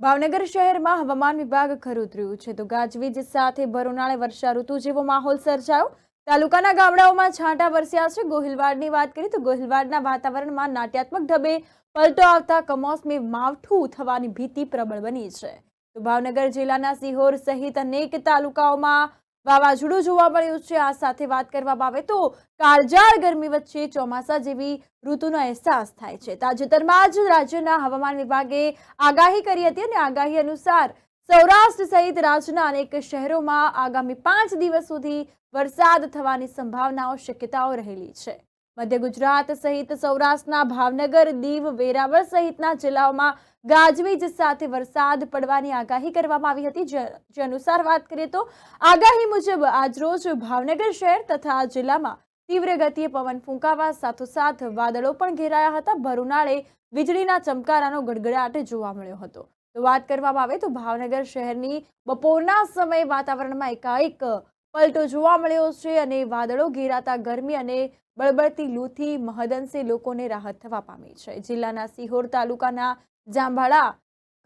ભાવનગર શહેરમાં હવામાન વિભાગ ખરું ઉતર્યું છે તો ગાજવીજ સાથે ભર ઉનાળે વર્ષા ઋતુ જેવો માહોલ સર્જાયો। તાલુકાના ગામડાઓમાં છાંટા વરસ્યા છે। ગોહિલવાડની વાત કરીએ તો ગોહિલવાડના વાતાવરણમાં નાટ્યાત્મક ઢબે પલટો આવતા કમોસમી માવઠું થવાની ભીતિ પ્રબળ બની છે। તો ભાવનગર જિલ્લાના સિહોર સહિત અનેક તાલુકાઓમાં વાવાઝોડું જોવા મળ્યું છે। આ સાથે વાત કરવામાં આવે તો કાળઝાળ ગરમી વચ્ચે ચોમાસા જેવી ઋતુનો અહેસાસ થાય છે। તાજેતરમાં જ રાજ્યના હવામાન વિભાગે આગાહી કરી હતી અને આગાહી અનુસાર સૌરાષ્ટ્ર સહિત રાજ્યના અનેક શહેરોમાં આગામી 5 દિવસ સુધી વરસાદ થવાની સંભાવનાઓ શક્યતાઓ રહેલી છે। મધ્ય ગુજરાત સહિત સૌરાષ્ટ્રના ભાવનગર, દીવ, વેરાવળ સહિતના જિલ્લાઓમાં ગાજવીજ સાથે વરસાદ પડવાની આગાહી કરવામાં આવી હતી। જે અનુસાર વાત કરીએ તો આગાહી મુજબ આજરોજ ભાવનગર શહેર તથા જિલ્લામાં તીવ્ર ગતિએ પવન ફૂંકાવા સાથોસાથ વાદળો પણ ઘેરાયા હતા। ભર ઉનાળે વીજળીના ચમકારાનો ગડગડાટ જોવા મળ્યો હતો। તો વાત કરવામાં આવે તો ભાવનગર શહેરની બપોરના સમયે વાતાવરણમાં એકાએક પલટો જોવા મળ્યો છે અને વાદળો ઘેરાતા ગરમી અને બળબળતી લૂથી મહદઅંશે લોકોને રાહત થવા પામી છે। જિલ્લાના સિહોર તાલુકાના જાંભાળા,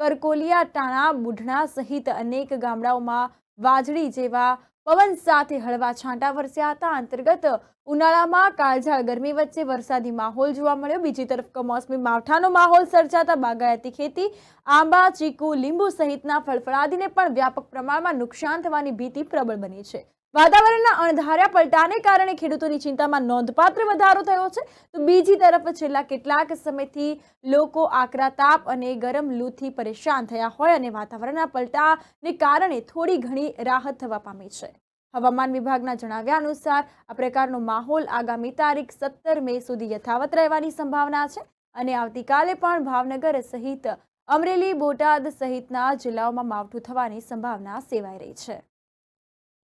કરકોલિયા, ટાણા, બુઢણા સહિત અનેક ગામડાઓમાં વાજળી જેવા પવન સાથે હળવા છાંટા વરસ્યા હતા। અંતર્ગત ઉનાળામાં કાળઝાળ ગરમી વચ્ચે વરસાદી માહોલ જોવા મળ્યો। બીજી તરફ કમોસમી માવઠાનો માહોલ સર્જાતા બાગાયતી ખેતી, આંબા, ચીકુ, લીંબુ સહિતના ફળફળાદીને પણ વ્યાપક પ્રમાણમાં નુકસાન થવાની ભીતિ પ્રબળ બની છે। વાતાવરણના અણધાર્યા પલટાને કારણે ખેડૂતોની ચિંતામાં નોંધપાત્ર વધારો થયો છે। તો બીજી તરફ છેલ્લા કેટલાક સમયથી લોકો આકરા તાપ અને ગરમ લૂથી પરેશાન થયા હોય અને વાતાવરણના પલટાને કારણે થોડી ઘણી રાહત થવા પામી છે। હવામાન વિભાગના જણાવ્યા અનુસાર આ પ્રકારનો માહોલ આગામી તારીખ 17 મે સુધી યથાવત રહેવાની સંભાવના છે અને આવતીકાલે પણ ભાવનગર સહિત અમરેલી, બોટાદ સહિતના જિલ્લાઓમાં માવઠું થવાની સંભાવના સેવાઈ રહી છે।